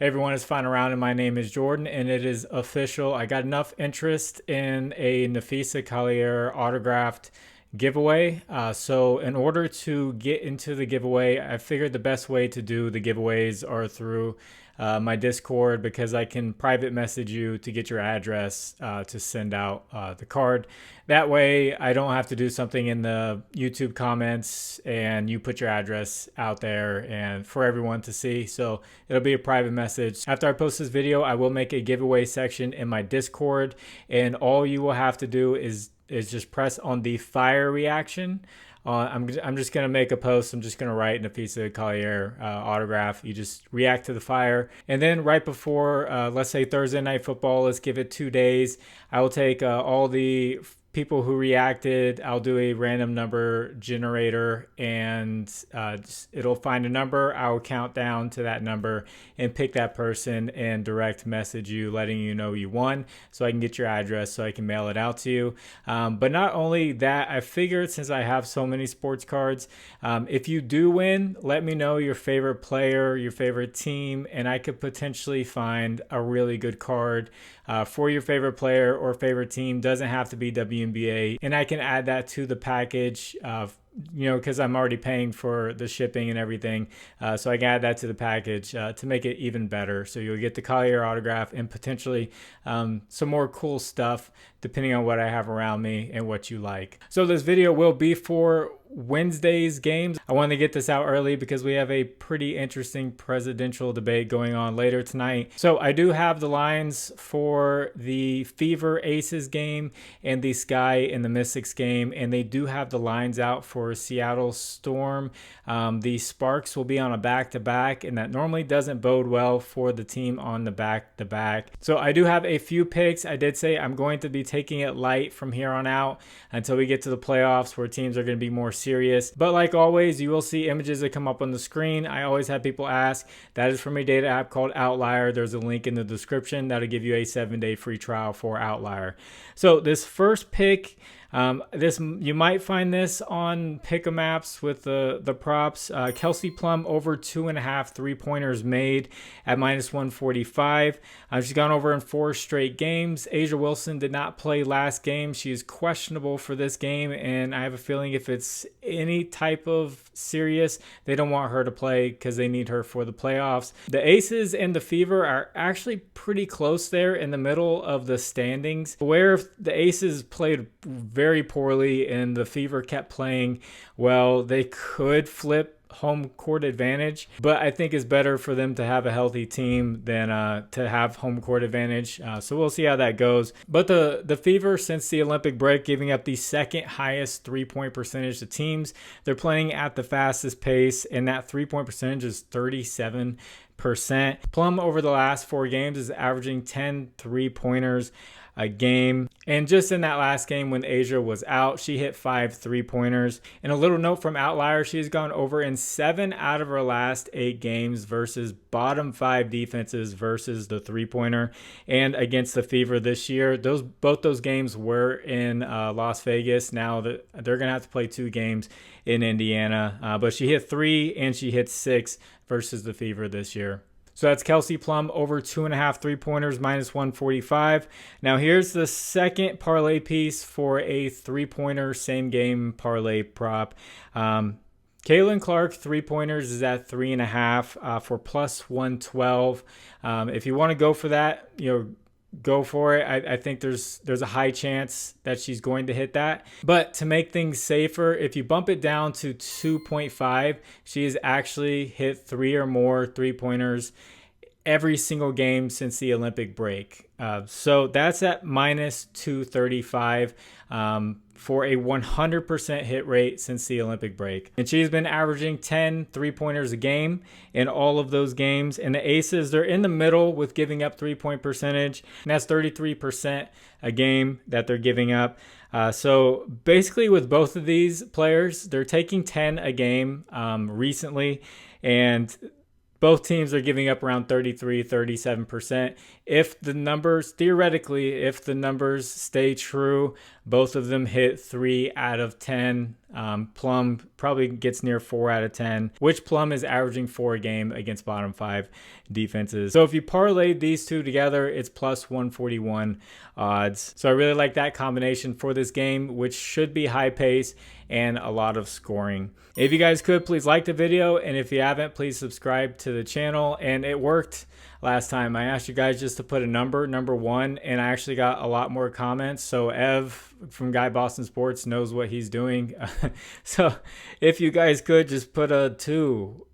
Hey everyone, it's Fine Around, and my name is Jordan, and it is official. I got enough interest in a Nafisa Collier autographed giveaway. So in order to get into the giveaway, I figured the best way to do the giveaways are through my Discord, because I can private message you to get your address to send out the card. That way I don't have to do something in the YouTube comments and you put your address out there and for everyone to see. So it'll be a private message. After I post this video, I will make a giveaway section in my Discord, and all you will have to do is just press on the fire reaction. I'm just going to make a post. I'm just going to write Nafisa Collier autograph. You just react to the fire. And then right before, let's say Thursday Night Football, let's give it 2 days. I will take all the people who reacted. I'll do a random number generator, and it'll find a number. I'll count down to that number and pick that person and direct message you, letting you know you won, so I can get your address so I can mail it out to you. But not only that, I figured since I have so many sports cards, if you do win, let me know your favorite player, your favorite team, and I could potentially find a really good card for your favorite player or favorite team. Doesn't have to be WNBA, and I can add that to the package, because I'm already paying for the shipping and everything. So I can add that to the package to make it even better. So you'll get the Collier autograph and potentially some more cool stuff depending on what I have around me and what you like. So this video will be for Wednesday's games. I wanted to get this out early because we have a pretty interesting presidential debate going on later tonight. So I do have the lines for the Fever Aces game and the Sky and the Mystics game, and they do have the lines out for Seattle Storm. The Sparks will be on a back-to-back, and that normally doesn't bode well for the team on the back-to-back. So I do have a few picks. I did say I'm going to be taking it light from here on out until we get to the playoffs, where teams are going to be more serious. But like always, you will see images that come up on the screen. I always have people ask. That is from a data app called Outlier. There's a link in the description that'll give you a 7-day free trial for Outlier. So this first pick, you might find this on Pick'em apps with the props. Kelsey Plum over 2.5 3-pointers made at -145. She's gone over in 4 straight games. Asia Wilson did not play last game. She is questionable for this game, and I have a feeling if it's any type of serious, they don't want her to play because they need her for the playoffs. The Aces and the Fever are actually pretty close there in the middle of the standings, where the Aces played very poorly and the Fever kept playing well, they could flip home court advantage, but I think it's better for them to have a healthy team than to have home court advantage. So we'll see how that goes. But the Fever, since the Olympic break, giving up the second highest 3-point percentage to teams. They're playing at the fastest pace, and that 3-point percentage is 37%. Plum over the last 4 games is averaging 10 3-pointers a game, and just in that last game when Asia was out, she hit 5 3-pointers. And a little note from Outlier, she's gone over in 7 out of her last 8 games versus bottom 5 defenses versus the 3-pointer. And against the Fever this year, both those games were in Las Vegas. Now that they're gonna have to play 2 games in Indiana, but she hit 3 and she hit 6 versus the Fever this year. So that's Kelsey Plum over 2.5 3-pointers -145. Now here's the second parlay piece for a 3-pointer same game parlay prop. Caitlin Clark 3-pointers is at 3.5 for +112. If you want to go for that, go for it. I think there's a high chance that she's going to hit that. But to make things safer, if you bump it down to 2.5, she has actually hit 3 or more 3-pointers every single game since the Olympic break. So that's at -235 for a 100% hit rate since the Olympic break. And she's been averaging 10 3-pointers a game in all of those games. And the Aces, they're in the middle with giving up 3-point percentage, and that's 33% a game that they're giving up. So basically with both of these players, they're taking 10 a game recently, and both teams are giving up around 33-37%. If the numbers, theoretically, if the numbers stay true, both of them hit 3 out of 10 Plum probably gets near 4 out of 10, which Plum is averaging 4 a game against bottom 5 defenses. So if you parlay these two together, it's plus 141 odds. So I really like that combination for this game, which should be high pace and a lot of scoring. If you guys could, please like the video, and if you haven't, please subscribe to the channel. And it worked last time. I asked you guys just to put a number 1, and I actually got a lot more comments. So Ev from Guy Boston Sports knows what he's doing. So if you guys could just put a 2,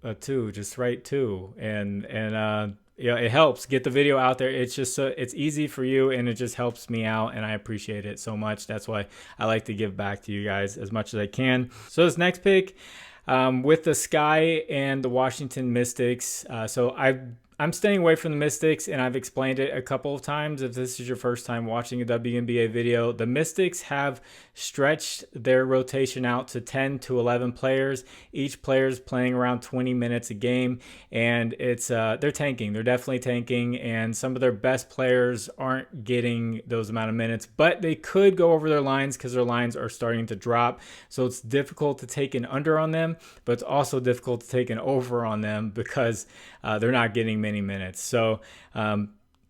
just write 2, and yeah, it helps get the video out there. It's just it's easy for you, and it just helps me out, and I appreciate it so much. That's why I like to give back to you guys as much as I can. So this next pick, with the Sky and the Washington Mystics. So I'm staying away from the Mystics, and I've explained it a couple of times. If this is your first time watching a WNBA video, the Mystics have stretched their rotation out to 10 to 11 players. Each player is playing around 20 minutes a game, and it's they're tanking. They're definitely tanking, and some of their best players aren't getting those amount of minutes, but they could go over their lines because their lines are starting to drop. So it's difficult to take an under on them, but it's also difficult to take an over on them because they're not getting many minutes. So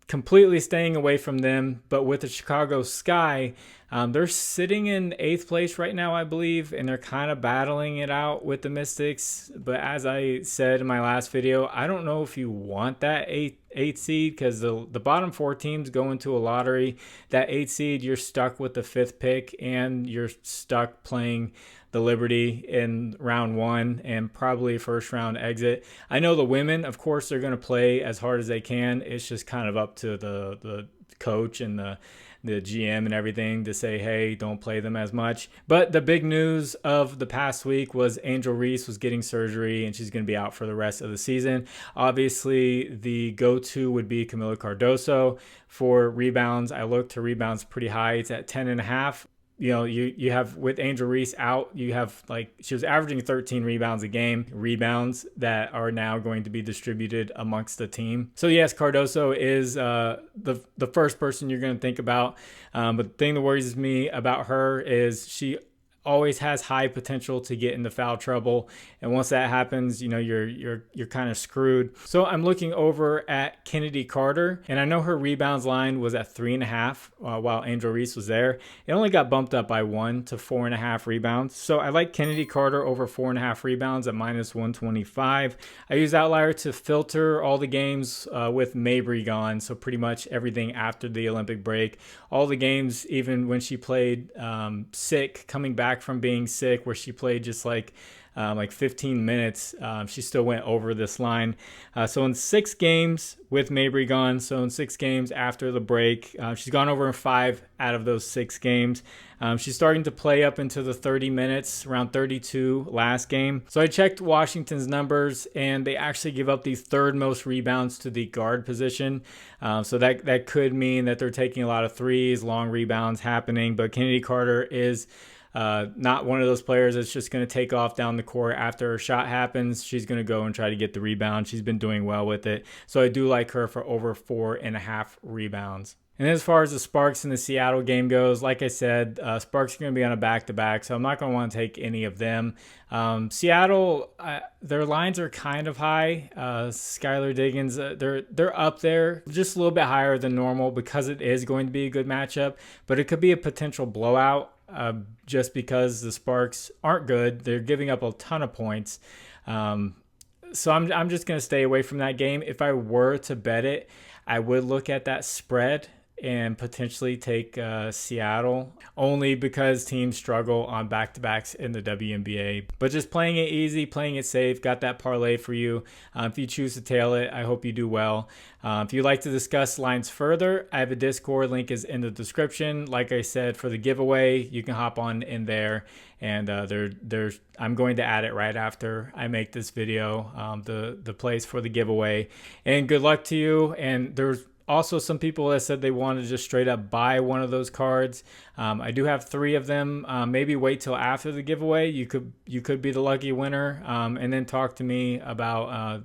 completely staying away from them. But with the Chicago Sky, they're sitting in 8th place right now, I believe, and they're kind of battling it out with the Mystics. But as I said in my last video, I don't know if you want that 8 seed, because the bottom 4 teams go into a lottery. That 8 seed, you're stuck with the 5th pick, and you're stuck playing the Liberty in round 1 and probably first round exit. I know the women, of course, they're going to play as hard as they can. It's just kind of up to the coach and the GM and everything to say, hey, don't play them as much. But the big news of the past week was Angel Reese was getting surgery, and she's going to be out for the rest of the season. Obviously, the go-to would be Camila Cardoso. For rebounds, I looked, her rebounds pretty high. It's at 10.5. You know, you have, with Angel Reese out, you have, like, she was averaging 13 rebounds a game, rebounds that are now going to be distributed amongst the team. So yes, Cardoso is the first person you're going to think about. But the thing that worries me about her is she always has high potential to get into foul trouble, and once that happens, you know, you're kind of screwed. So I'm looking over at Kennedy Carter, and I know her rebounds line was at 3.5 while Angel Reese was there. It only got bumped up by 1 to 4.5 rebounds. So I like Kennedy Carter over 4.5 rebounds at minus 125. I use Outlier to filter all the games with Mabry gone, so pretty much everything after the Olympic break. All the games, even when she played sick, coming back from being sick, where she played just like 15 minutes, she still went over this line. So in 6 games with Mabry gone, so in 6 games after the break, she's gone over in 5 out of those 6 games. She's starting to play up into the 30 minutes, around 32 last game. So I checked Washington's numbers, and they actually give up the 3rd most rebounds to the guard position. So that could mean that they're taking a lot of threes, long rebounds happening. But Kennedy Carter is not one of those players that's just going to take off down the court after a shot happens. She's going to go and try to get the rebound. She's been doing well with it. So I do like her for over 4.5 rebounds. And as far as the Sparks in the Seattle game goes, like I said, Sparks are going to be on a back-to-back, so I'm not going to want to take any of them. Seattle, their lines are kind of high. Skylar Diggins, they're up there, just a little bit higher than normal because it is going to be a good matchup, but it could be a potential blowout. Just because the Sparks aren't good. They're giving up a ton of points. So I'm just going to stay away from that game. If I were to bet it, I would look at that spread and potentially take Seattle, only because teams struggle on back-to-backs in the WNBA. But just playing it easy, playing it safe, got that parlay for you. If you choose to tail it, I hope you do well. If you'd like to discuss lines further, I have a Discord, link is in the description. Like I said, for the giveaway, you can hop on in there, and I'm going to add it right after I make this video, the place for the giveaway. And good luck to you. And there's also some people that said they wanted to just straight up buy one of those cards. I do have 3 of them. Maybe wait till after the giveaway. You could be the lucky winner, and then talk to me about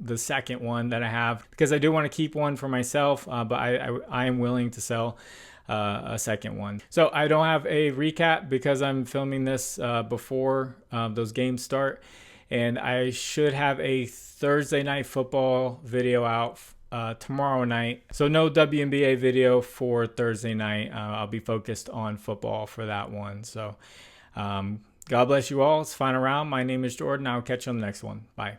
the second one that I have, because I do want to keep one for myself, but I am willing to sell a second one. So I don't have a recap because I'm filming this before those games start, and I should have a Thursday night football video out tomorrow night. So no WNBA video for Thursday night. I'll be focused on football for that one. So God bless you all. It's final round. My name is Jordan. I'll catch you on the next one. Bye.